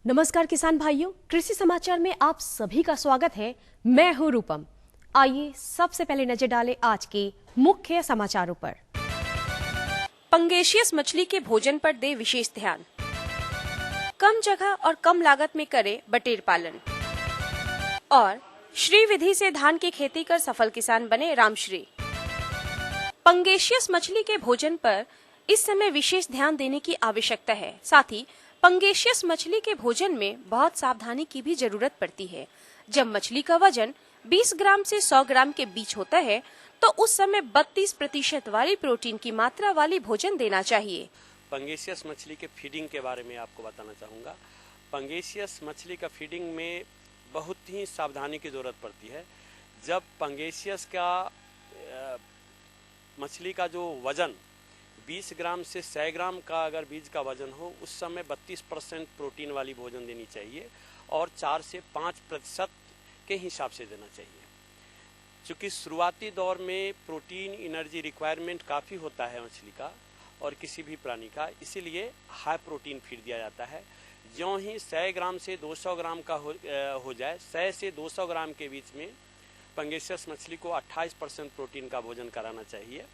नमस्कार किसान भाइयों, कृषि समाचार में आप सभी का स्वागत है। मैं हूं रूपम। आइए सबसे पहले नजर डालें आज के मुख्य समाचारों पर। पंगेशियस मछली के भोजन पर दे विशेष ध्यान। कम जगह और कम लागत में करे बटेर पालन। और श्री विधि से धान की खेती कर सफल किसान बने रामश्री। पंगेशियस मछली के भोजन पर इस समय विशेष ध्यान देने की आवश्यकता है। साथ ही पंगेशियस मछली के भोजन में बहुत सावधानी की भी जरूरत पड़ती है। जब मछली का वजन 20 ग्राम से 100 ग्राम के बीच होता है तो उस समय 32% वाली प्रोटीन की मात्रा वाली भोजन देना चाहिए। पंगेशियस मछली के फीडिंग के बारे में आपको बताना चाहूँगा। पंगेशियस मछली का फीडिंग में बहुत ही सावधानी की जरूरत पड़ती है। जब पंगेशियस का मछली का जो वजन 20 ग्राम से 100 ग्राम का अगर बीज का वजन हो, उस समय 32% प्रोटीन वाली भोजन देनी चाहिए और 4 से 5% के हिसाब से देना चाहिए। चूँकि शुरुआती दौर में प्रोटीन एनर्जी रिक्वायरमेंट काफ़ी होता है मछली का और किसी भी प्राणी का, इसीलिए हाई प्रोटीन फीड दिया जाता है। ज्यों ही 100 ग्राम से 200 ग्राम का हो जाए, 100 से 200 ग्राम के बीच में पंगेशियस मछली को 28% प्रोटीन का भोजन कराना चाहिए।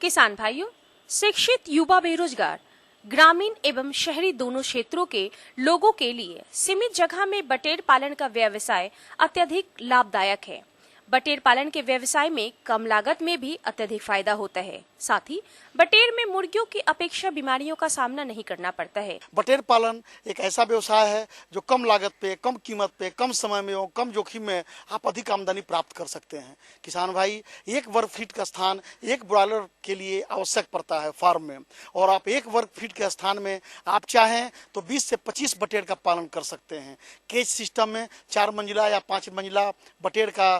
किसान भाइयों, शिक्षित युवा बेरोजगार ग्रामीण एवं शहरी दोनों क्षेत्रों के लोगों के लिए सीमित जगह में बटेर पालन का व्यवसाय अत्यधिक लाभदायक है। बटेर पालन के व्यवसाय में कम लागत में भी अत्यधिक फायदा होता है। साथ ही बटेर में मुर्गियों की अपेक्षा बीमारियों का सामना नहीं करना पड़ता है। बटेर पालन एक ऐसा व्यवसाय है जो कम लागत पे, कम कीमत पे, कम समय में और कम जोखिम में आप अधिक आमदनी प्राप्त कर सकते हैं। किसान भाई, 1 वर्ग फीट का स्थान एक ब्रॉयलर के लिए आवश्यक पड़ता है फार्म में, और आप 1 वर्ग फीट के स्थान में आप चाहें तो 20 से 25 बटेर का पालन कर सकते हैं। केज सिस्टम में 4 मंजिला या 5 मंजिला बटेर का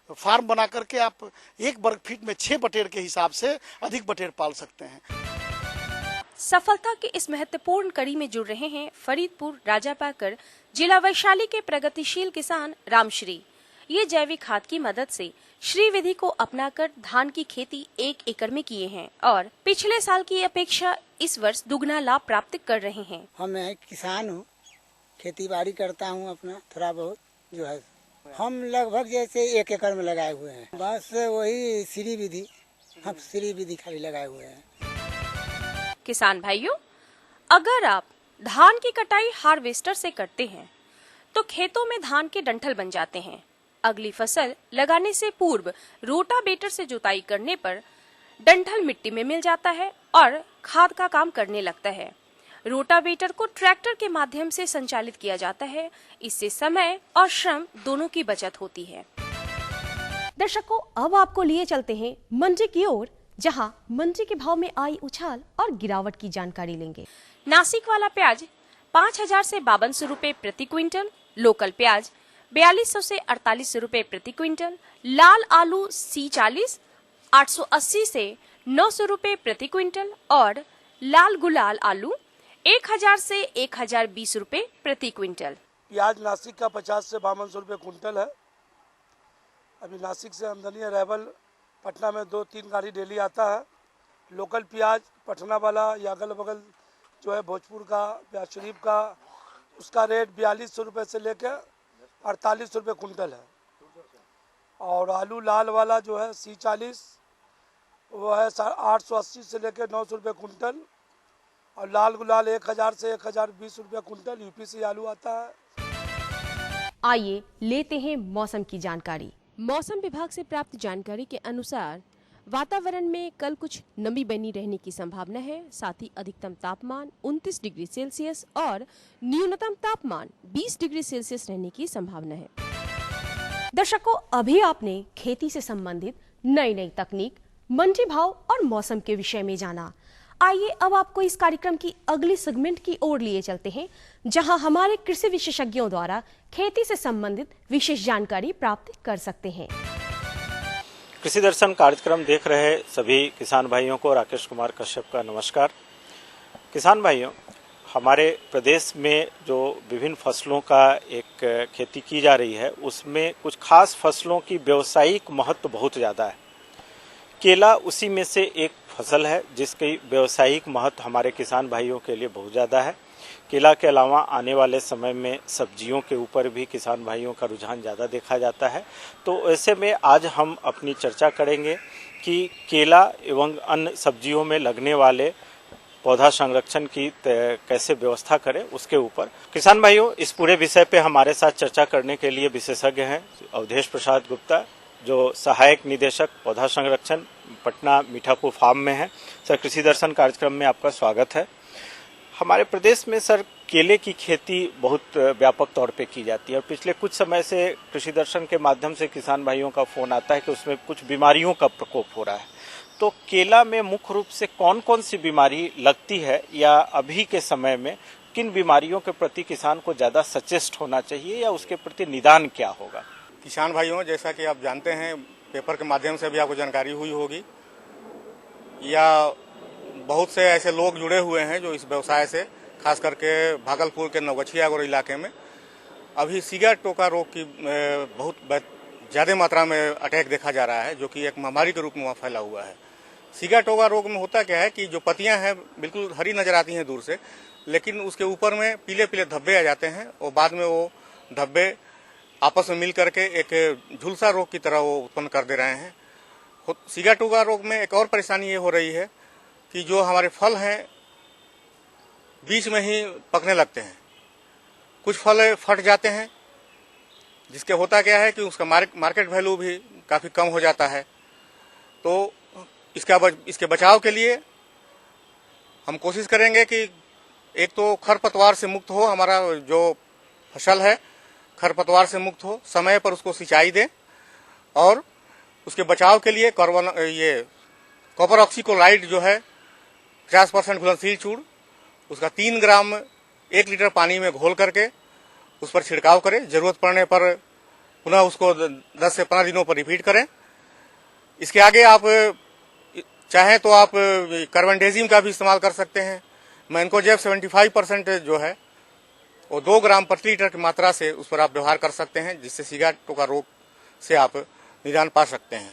फार्म बना करके आप 1 वर्ग फीट में 6 बटेर के हिसाब से अधिक बटेर पाल सकते हैं। सफलता की इस महत्वपूर्ण कड़ी में जुड़ रहे हैं फरीदपुर राजापाकर जिला वैशाली के प्रगतिशील किसान रामश्री। ये जैविक खाद की मदद से श्री विधि को अपनाकर धान की खेती 1 एकड़ में किए हैं और पिछले साल की अपेक्षा इस वर्ष दुगना लाभ प्राप्त कर रहे हैं। मैं किसान हूँ, खेती बाड़ी करता हूँ, अपना थोड़ा बहुत जो है। हम लगभग जैसे 1 एकड़ में लगाए हुए हैं। बस वही श्री विधि, हम श्री विधि खाली लगाए हुए हैं। किसान भाइयों, अगर आप धान की कटाई हार्वेस्टर से करते हैं तो खेतों में धान के डंठल बन जाते हैं। अगली फसल लगाने से पूर्व रोटावेटर से जुताई करने पर डंठल मिट्टी में मिल जाता है और खाद का काम करने लगता है। रोटावेटर को ट्रैक्टर के माध्यम से संचालित किया जाता है। इससे समय और श्रम दोनों की बचत होती है। दर्शकों, अब आपको लिए चलते हैं मंडी की ओर, जहां मंडी के भाव में आई उछाल और गिरावट की जानकारी लेंगे। नासिक वाला प्याज 5000 से 5200 रुपए प्रति क्विंटल, लोकल प्याज 4200 से 4800 रुपए प्रति क्विंटल, लाल आलू C40 880 से 900 रुपए प्रति क्विंटल और लाल गुलाल आलू 1000 से 1020 रुपए प्रति क्विंटल। प्याज नासिक का 50 से 5200 रुपए कुंटल है। अभी नासिक से आमदनी अराइवल पटना में 2-3 गाड़ी डेली आता है। लोकल प्याज पटना वाला या अगल बगल जो है भोजपुर का प्याज शरीफ का, उसका रेट 4200 रुपये से लेकर 4800 रुपये कुंटल है। और आलू लाल वाला जो है C40 वो है 880 से लेकर 900 रुपये कुंटल और लाल गुलाल 1000 से 1020 रुपये कुंटल। यूपी से आलू आता है। आइए लेते हैं मौसम की जानकारी। मौसम विभाग से प्राप्त जानकारी के अनुसार वातावरण में कल कुछ नमी बनी रहने की संभावना है। साथ ही अधिकतम तापमान 29 डिग्री सेल्सियस और न्यूनतम तापमान 20 डिग्री सेल्सियस रहने की संभावना है। दर्शकों, अभी आपने खेती से संबंधित नई तकनीक, मंडी भाव और मौसम के विषय में जाना। आइए अब आपको इस कार्यक्रम की अगली सेगमेंट की ओर लिए चलते हैं, जहां हमारे कृषि विशेषज्ञों द्वारा खेती से संबंधित विशेष जानकारी प्राप्त कर सकते हैं। कृषि दर्शन कार्यक्रम देख रहे सभी किसान भाइयों को राकेश कुमार कश्यप का नमस्कार। किसान भाइयों, हमारे प्रदेश में जो विभिन्न फसलों का एक खेती की जा रही है, उसमें कुछ खास फसलों की व्यावसायिक महत्व बहुत ज़्यादा है। केला उसी में से एक फसल है जिसकी व्यावसायिक महत्व हमारे किसान भाइयों के लिए बहुत ज़्यादा है। केला के अलावा आने वाले समय में सब्जियों के ऊपर भी किसान भाइयों का रुझान ज़्यादा देखा जाता है। तो ऐसे में आज हम अपनी चर्चा करेंगे कि केला एवं अन्य सब्जियों में लगने वाले पौधा संरक्षण की कैसे व्यवस्था करें उसके ऊपर। किसान भाइयों, इस पूरे विषय पे हमारे साथ चर्चा करने के लिए विशेषज्ञ हैं अवधेश प्रसाद गुप्ता, जो सहायक निदेशक पौधा संरक्षण पटना मीठापुर फार्म में है। सर, कृषि दर्शन कार्यक्रम में आपका स्वागत है। हमारे प्रदेश में सर केले की खेती बहुत व्यापक तौर पे की जाती है और पिछले कुछ समय से कृषि दर्शन के माध्यम से किसान भाइयों का फोन आता है कि उसमें कुछ बीमारियों का प्रकोप हो रहा है। तो केला में मुख्य रूप से कौन कौन सी बीमारी लगती है या अभी के समय में किन बीमारियों के प्रति किसान को ज्यादा सचेत होना चाहिए या उसके प्रति निदान क्या होगा? किसान भाइयों, जैसा कि आप जानते हैं, पेपर के माध्यम से भी आपको जानकारी हुई होगी या बहुत से ऐसे लोग जुड़े हुए हैं जो इस व्यवसाय से, खास करके भागलपुर के नवगछिया और इलाके में अभी सिगा टोका रोग की बहुत ज़्यादा मात्रा में अटैक देखा जा रहा है, जो कि एक महामारी के रूप में वहाँ फैला हुआ है। सिगा टोका रोग में होता क्या है कि जो पत्तियां हैं बिल्कुल हरी नजर आती हैं दूर से, लेकिन उसके ऊपर में पीले पीले धब्बे आ जाते हैं और बाद में वो धब्बे आपस में मिल करके एक झुलसा रोग की तरह वो उत्पन्न कर दे रहे हैं। सिगा टोका रोग में एक और परेशानी ये हो रही है कि जो हमारे फल हैं बीच में ही पकने लगते हैं, कुछ फल फट जाते हैं, जिसके होता क्या है कि उसका मार्केट वैल्यू भी काफ़ी कम हो जाता है। तो इसके बचाव के लिए हम कोशिश करेंगे कि एक तो खरपतवार से मुक्त हो, हमारा जो फसल है खरपतवार से मुक्त हो, समय पर उसको सिंचाई दें और उसके बचाव के लिए कॉपर ऑक्सीक्लोराइड जो है 50% घुलनशील चूर्ण, उसका 3 ग्राम 1 लीटर पानी में घोल करके उस पर छिड़काव करें। जरूरत पड़ने पर पुनः उसको 10 से 15 दिनों पर रिपीट करें। इसके आगे आप चाहें तो आप कार्बेंडेजिम का भी इस्तेमाल कर सकते हैं। मैंकोजेब 75% जो है वो 2 ग्राम प्रति लीटर की मात्रा से उस पर आप व्यवहार कर सकते हैं, जिससे सिगा टोका रोग से आप निदान पा सकते हैं।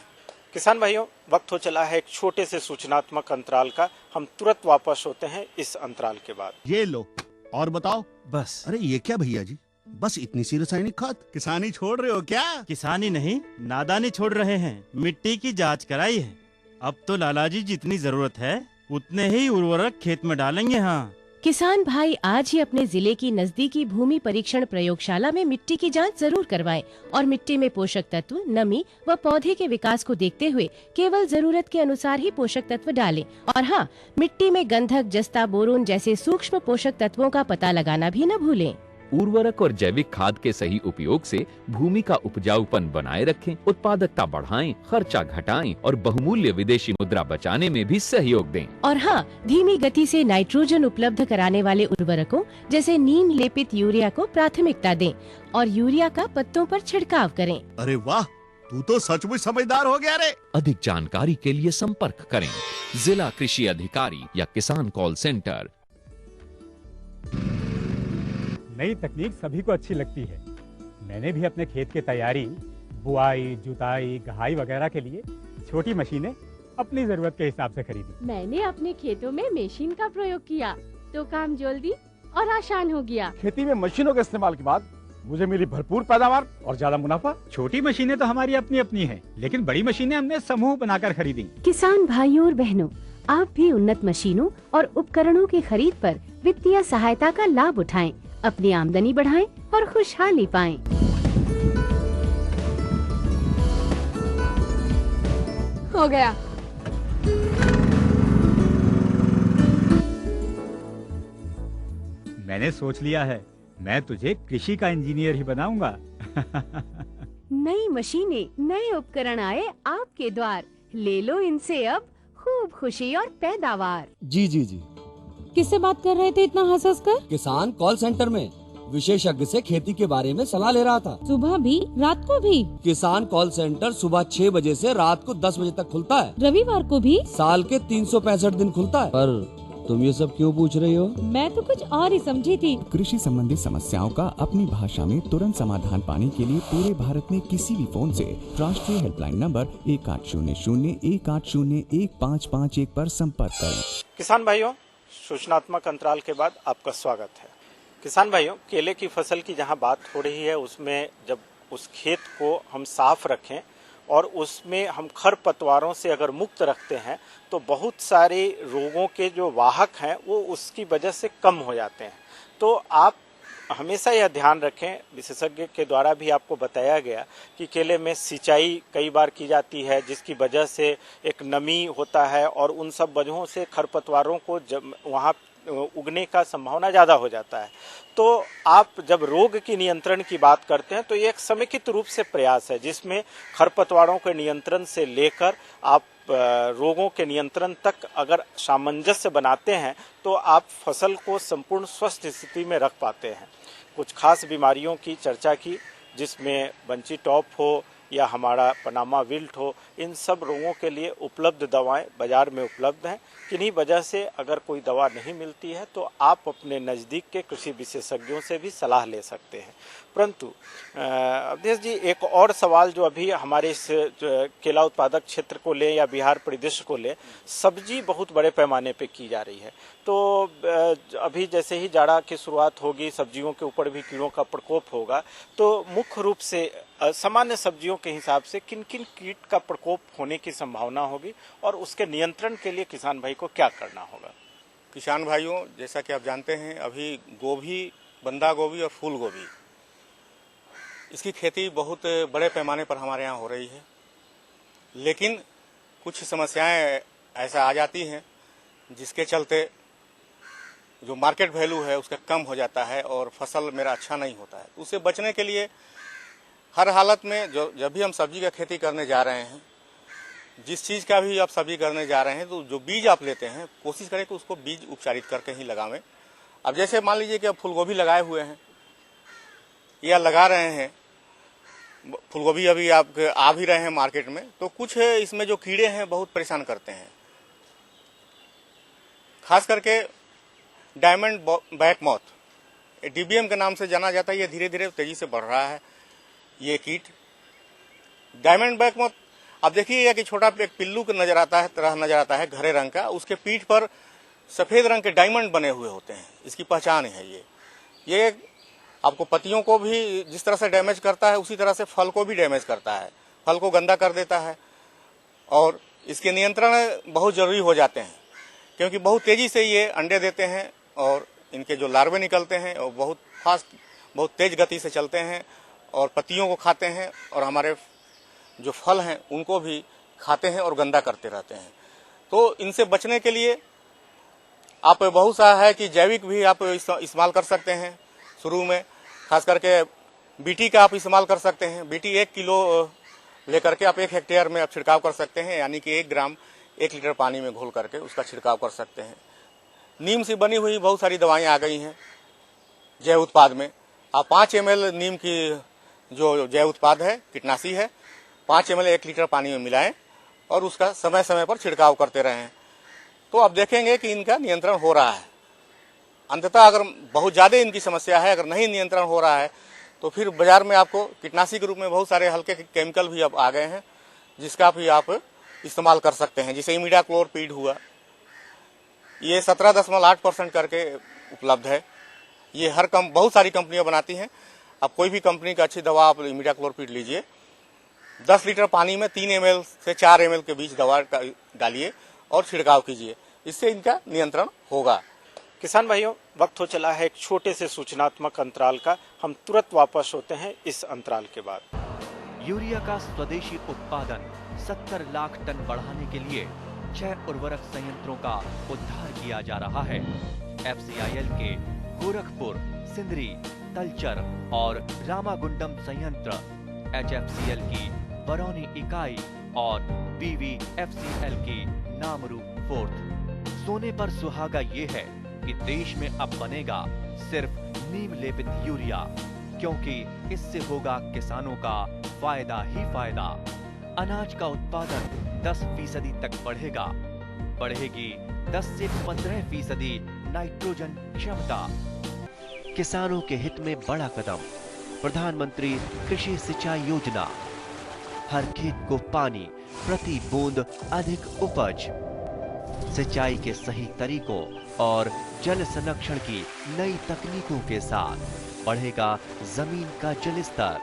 किसान भाइयों, वक्त हो चला है एक छोटे से सूचनात्मक अंतराल का। हम तुरंत वापस होते हैं इस अंतराल के बाद। ये लो और बताओ। बस। अरे ये क्या भैया जी, बस इतनी सी रासायनिक खाद? किसानी छोड़ रहे हो क्या? किसानी नहीं, नादानी छोड़ रहे हैं। मिट्टी की जांच कराई है। अब तो लालाजी जितनी जरूरत है उतने ही उर्वरक खेत में डालेंगे। हाँ, किसान भाई आज ही अपने जिले की नजदीकी भूमि परीक्षण प्रयोगशाला में मिट्टी की जांच जरूर करवाएं और मिट्टी में पोषक तत्व, नमी व पौधे के विकास को देखते हुए केवल जरूरत के अनुसार ही पोषक तत्व डालें। और हाँ, मिट्टी में गंधक, जस्ता, बोरोन जैसे सूक्ष्म पोषक तत्वों का पता लगाना भी न भूलें। उर्वरक और जैविक खाद के सही उपयोग से भूमि का उपजाऊपन बनाए रखें, उत्पादकता बढ़ाएं, खर्चा घटाएं और बहुमूल्य विदेशी मुद्रा बचाने में भी सहयोग दें। और हाँ, धीमी गति से नाइट्रोजन उपलब्ध कराने वाले उर्वरकों जैसे नीम लेपित यूरिया को प्राथमिकता दें और यूरिया का पत्तों पर छिड़काव करें। अरे वाह, तू तो सचमुच समझदार हो गया रे। अधिक जानकारी के लिए संपर्क करें जिला कृषि अधिकारी या किसान कॉल सेंटर। नई तकनीक सभी को अच्छी लगती है। मैंने भी अपने खेत की तैयारी, बुआई, जुताई, गहाई वगैरह के लिए छोटी मशीनें अपनी जरूरत के हिसाब से खरीदी। मैंने अपने खेतों में मशीन का प्रयोग किया तो काम जल्दी और आसान हो गया। खेती में मशीनों के इस्तेमाल के बाद मुझे मिली भरपूर पैदावार और ज्यादा मुनाफा। छोटी मशीनें तो हमारी अपनी अपनी हैं, लेकिन बड़ी मशीनें हमने समूह बनाकर खरीदी। किसान भाइयों और बहनों, आप भी उन्नत मशीनों और उपकरणों की खरीद पर वित्तीय सहायता का लाभ उठाएं, अपनी आमदनी बढ़ाएं और खुशहाली पाएं। हो गया। मैंने सोच लिया है, मैं तुझे कृषि का इंजीनियर ही बनाऊंगा। नई मशीनें, नए उपकरण आए आपके द्वार, ले लो इनसे अब खूब खुशी और पैदावार। जी जी जी। किससे बात कर रहे थे इतना हंस कर? किसान कॉल सेंटर में विशेषज्ञ से खेती के बारे में सलाह ले रहा था। सुबह भी रात को भी? किसान कॉल सेंटर सुबह 6 बजे से रात को 10 बजे तक खुलता है। रविवार को भी? साल के 365 दिन खुलता है। पर तुम ये सब क्यों पूछ रही हो? मैं तो कुछ और ही समझी थी। कृषि संबंधी समस्याओं का अपनी भाषा में तुरंत समाधान पाने के लिए पूरे भारत में किसी भी फोन से राष्ट्रीय हेल्पलाइन नंबर 1800-1801-551 पर संपर्क करें। किसान भाइयों, सूचनात्मक अंतराल के बाद आपका स्वागत है। किसान भाइयों, केले की फसल की जहां बात हो रही है, उसमें जब उस खेत को हम साफ रखें और उसमें हम खरपतवारों से अगर मुक्त रखते हैं तो बहुत सारे रोगों के जो वाहक हैं वो उसकी वजह से कम हो जाते हैं। तो आप हमेशा यह ध्यान रखें, विशेषज्ञ के द्वारा भी आपको बताया गया कि केले में सिंचाई कई बार की जाती है, जिसकी वजह से एक नमी होता है और उन सब वजहों से खरपतवारों को वहाँ उगने का संभावना ज़्यादा हो जाता है। तो आप जब रोग की नियंत्रण की बात करते हैं तो ये एक समेकित रूप से प्रयास है, जिसमें खरपतवारों के नियंत्रण से लेकर आप रोगों के नियंत्रण तक अगर सामंजस्य बनाते हैं तो आप फसल को संपूर्ण स्वस्थ स्थिति में रख पाते हैं। कुछ खास बीमारियों की चर्चा की, जिसमें बंची टॉप हो या हमारा पनामा विल्ट हो, इन सब रोगों के लिए उपलब्ध दवाएं बाजार में उपलब्ध हैं। किन्हीं वजह से अगर कोई दवा नहीं मिलती है तो आप अपने नज़दीक के कृषि विशेषज्ञों से भी सलाह ले सकते हैं। परंतु अवधेश जी, एक और सवाल जो अभी हमारे इस केला उत्पादक क्षेत्र को ले या बिहार परिदृश्य को ले, सब्जी बहुत बड़े पैमाने पे की जा रही है। तो अभी जैसे ही जाड़ा की शुरुआत होगी, सब्जियों के ऊपर भी कीड़ों का प्रकोप होगा, तो मुख्य रूप से सामान्य सब्जियों के हिसाब से किन किन कीट का प्रकोप होने की संभावना होगी और उसके नियंत्रण के लिए किसान भाई को क्या करना होगा? किसान भाइयों, जैसा कि आप जानते हैं, अभी गोभी, बंदा गोभी और फूल गोभी, इसकी खेती बहुत बड़े पैमाने पर हमारे यहाँ हो रही है। लेकिन कुछ समस्याएं ऐसा आ जाती हैं जिसके चलते जो मार्केट वैल्यू है उसका कम हो जाता है और फसल मेरा अच्छा नहीं होता है। उससे बचने के लिए हर हालत में जब भी हम सब्जी का खेती करने जा रहे हैं, जिस चीज़ का भी आप सब्जी करने जा रहे हैं, तो जो बीज आप लेते हैं कोशिश करें कि उसको बीज उपचारित करके ही लगावें। अब जैसे मान लीजिए कि आप फूलगोभी लगाए हुए हैं या लगा रहे हैं, फूलगोभी अभी आप आ भी रहे हैं मार्केट में, तो कुछ इसमें जो कीड़े हैं बहुत परेशान करते हैं। खास करके डायमंड बैक मॉथ, डीबीएम के नाम से जाना जाता है, ये धीरे धीरे तेजी से बढ़ रहा है। ये कीट डायमंड बैक मॉथ, आप देखिए कि छोटा एक पिल्लू का नजर आता है, तरह नजर आता है गहरे रंग का, उसके पीठ पर सफेद रंग के डायमंड बने हुए होते हैं। इसकी पहचान है ये आपको पत्तियों को भी जिस तरह से डैमेज करता है उसी तरह से फल को भी डैमेज करता है, फल को गंदा कर देता है। और इसके नियंत्रण बहुत जरूरी हो जाते हैं, क्योंकि बहुत तेजी से ये अंडे देते हैं और इनके जो लार्वे निकलते हैं और बहुत फास्ट, बहुत तेज गति से चलते हैं और पत्तियों को खाते हैं और हमारे जो फल हैं उनको भी खाते हैं और गंदा करते रहते हैं। तो इनसे बचने के लिए आप बहुत सा है कि जैविक भी आप इस्तेमाल कर सकते हैं। शुरू में खास करके बीटी का आप इस्तेमाल कर सकते हैं। बीटी 1 किलो लेकर के आप 1 हेक्टेयर में आप छिड़काव कर सकते हैं, यानी कि 1 ग्राम 1 लीटर पानी में घोल करके उसका छिड़काव कर सकते हैं। नीम से बनी हुई बहुत सारी दवाएं आ गई हैं जैव उत्पाद में। आप 5 ml नीम की जो जैव उत्पाद है, कीटनाशी है, 5 ml 1 लीटर पानी में मिलाएं और उसका समय समय पर छिड़काव करते रहें, तो आप देखेंगे कि इनका नियंत्रण हो रहा है। अंततः अगर बहुत ज़्यादा इनकी समस्या है, अगर नहीं नियंत्रण हो रहा है, तो फिर बाजार में आपको कीटनाशी के रूप में बहुत सारे हल्के केमिकल भी अब आ गए हैं, जिसका भी आप इस्तेमाल कर सकते हैं। जैसे इमिडाक्लोरपीड हुआ, ये 17.8% करके उपलब्ध है। ये बहुत सारी कंपनियां बनाती हैं। अब कोई भी कंपनी का अच्छी दवा आप इमिडाक्लोरपीड लीजिए, 10 लीटर पानी में 3 ml से 4 ml के बीच दवा डालिए और छिड़काव कीजिए, इससे इनका नियंत्रण होगा। किसान भाइयों, वक्त हो चला है एक छोटे से सूचनात्मक अंतराल का। हम तुरंत वापस होते हैं इस अंतराल के बाद। यूरिया का स्वदेशी उत्पादन 70 लाख टन बढ़ाने के लिए 6 उर्वरक संयंत्रों का उद्धार किया जा रहा है। FCIL के गोरखपुर, सिंदरी, तलचर और रामागुंडम संयंत्र, HFCL की बरौनी इकाई और BVFCL की नामरू फोर्थ। सोने पर सुहागा ये है कि देश में अब बनेगा सिर्फ नीम लेपित यूरिया, क्योंकि इससे होगा किसानों का फायदा ही फायदा। अनाज का उत्पादन 10% तक बढ़ेगा, बढ़ेगी 10 से 15% नाइट्रोजन क्षमता। किसानों के हित में बड़ा कदम, प्रधानमंत्री कृषि सिंचाई योजना। हर खेत को पानी, प्रति बूंद अधिक उपज। सिंचाई के सही तरीकों और जल संरक्षण की नई तकनीकों के साथ बढ़ेगा जमीन का जल स्तर।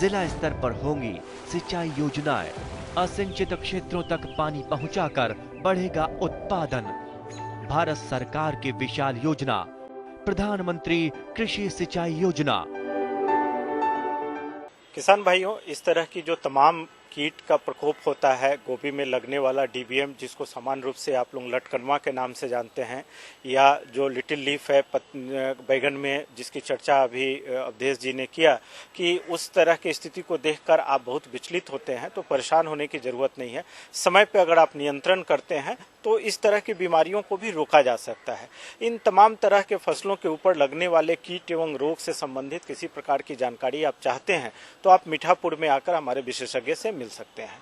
जिला स्तर पर होंगी सिंचाई योजनाएं, असिंचित क्षेत्रों तक पानी पहुंचाकर बढ़ेगा उत्पादन। भारत सरकार की विशाल योजना प्रधानमंत्री कृषि सिंचाई योजना। किसान भाइयों, इस तरह की जो तमाम कीट का प्रकोप होता है, गोभी में लगने वाला डीबीएम जिसको सामान्य रूप से आप लोग लटकनवा के नाम से जानते हैं, या जो लिटिल लीफ है बैगन में जिसकी चर्चा अभी अवधेश जी ने किया, कि उस तरह की स्थिति को देखकर आप बहुत विचलित होते हैं, तो परेशान होने की जरूरत नहीं है। समय पे अगर आप नियंत्रण करते हैं तो इस तरह की बीमारियों को भी रोका जा सकता है। इन तमाम तरह के फसलों के ऊपर लगने वाले कीट एवं रोग से संबंधित किसी प्रकार की जानकारी आप चाहते हैं तो आप मीठापुर में आकर हमारे विशेषज्ञ से मिल सकते हैं।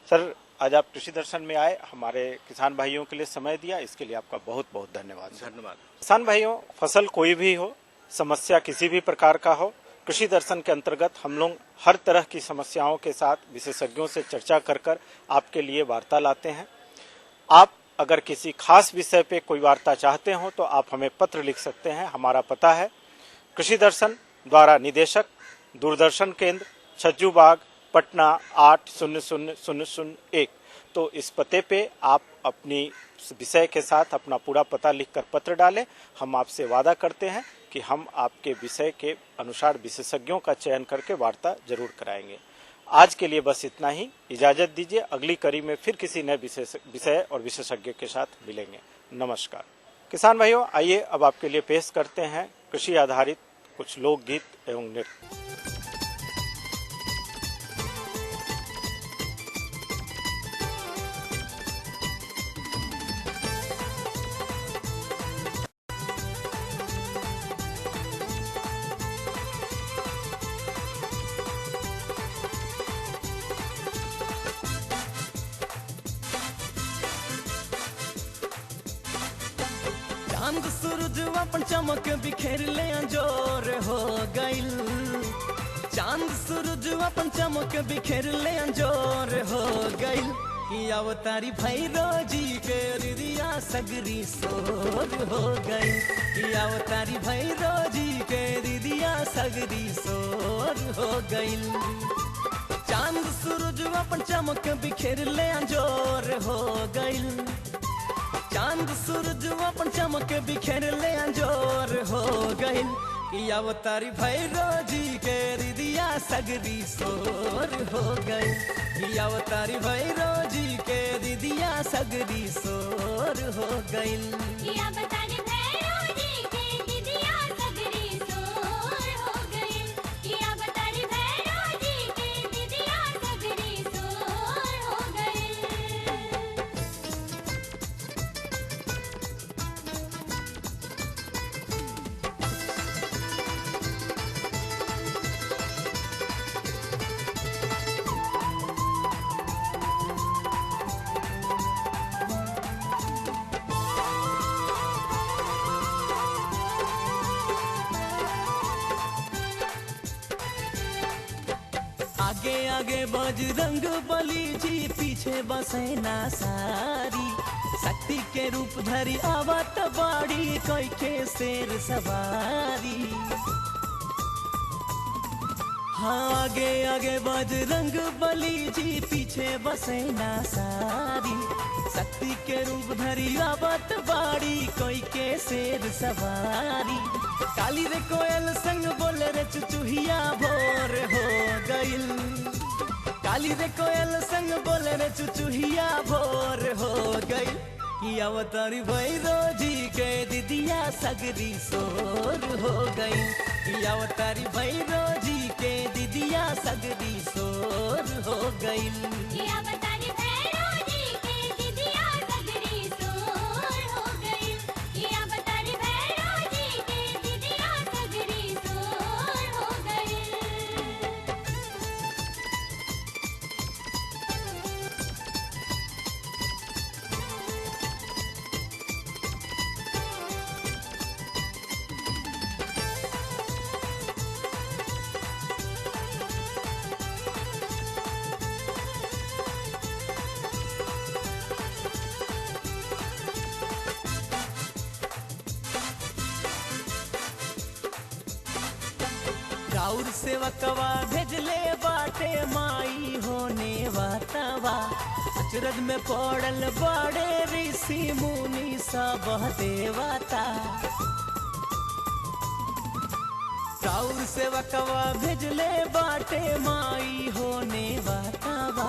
सर, आज आप कृषि दर्शन में आए, हमारे किसान भाइयों के लिए समय दिया, इसके लिए आपका बहुत बहुत धन्यवाद। धन्यवाद। किसान भाइयों, फसल कोई भी हो, समस्या किसी भी प्रकार का हो, कृषि दर्शन के अंतर्गत हम लोग हर तरह की समस्याओं के साथ विशेषज्ञों से चर्चा कर आपके लिए वार्ता लाते हैं। आप अगर किसी खास विषय पे कोई वार्ता चाहते हो तो आप हमें पत्र लिख सकते हैं। हमारा पता है कृषि दर्शन द्वारा निदेशक, दूरदर्शन केंद्र, छज्जू बाग, पटना 80001। तो इस पते पे आप अपनी विषय के साथ अपना पूरा पता लिखकर पत्र डालें। हम आपसे वादा करते हैं कि हम आपके विषय के अनुसार विशेषज्ञों का चयन करके वार्ता जरूर कराएंगे। आज के लिए बस इतना ही, इजाजत दीजिए। अगली कड़ी में फिर किसी नए विषय और विशेषज्ञ के साथ मिलेंगे। नमस्कार। किसान भाइयों, आइए अब आपके लिए पेश करते हैं कृषि आधारित कुछ लोकगीत एवं नृत्य। चांद सूरज अपन चमक बिखेर ले अंजोर हो गइल। चांद सूरज अपन चमक बिखेर ले अंजोर हो गइल। कि अवतारी भैरो जी के रिया सगरी सोर हो गइल। कि अवतारी भैरो जी के रिया सगरी सोर हो गइल। चांद सूरज अपन चमक बिखेर ले अंजोर हो गइल। चांद सूरज अपन चमक बिखेर ले अंजोर हो गइल। कि अवतारी भैरो जी के रिया सगरी सोर हो गइल। कि अवतारी भैरो जी के रिया सगरी सोर हो गइल। आगे आगे बजरंग बली जी, पीछे बसेना सारी। शक्ति के रूप धरी आवत बाड़ी, कोई के शेर सवारी। हाँ, आगे आगे बजरंग बली जी, पीछे बसेना सारी। शक्ति के रूप धरी आवत बाड़ी, कोई के शेर सवारी। काली रे कोयल संग बोले रे चुचुहिया, भोर हो गइल। काली रे कोयल संग बोले रे चुचुहिया, भोर हो गइल। कि अवतारी भैरो जी के दिदिया सगरी सोर हो गई। कि अवतारी भैरो जी के दिदिया सगरी सोर हो गई। राउर सेवकवा भेजले बाटे माई होने वातावा अचरज में पड़ल बड़े ऋषि मुनि सब देवता राउर सेवकवा भेजले बाटे माई होने वातावा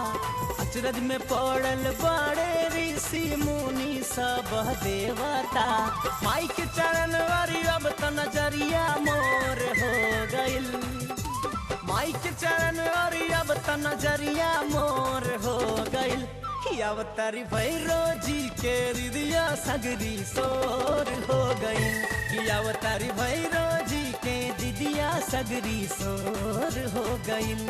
अचरज में पड़ल बड़े ऋषि मुनि सब देवता माई के चरण वारी अब त नजरिया मोर हो गइल माई के चरण वारी अब त नजरिया मोर हो गइल अवतारी भैरो जी के हृदय सगरी सोर हो गइल अवतारी भैरो जी के दिदिया सगरी सोर हो गइल।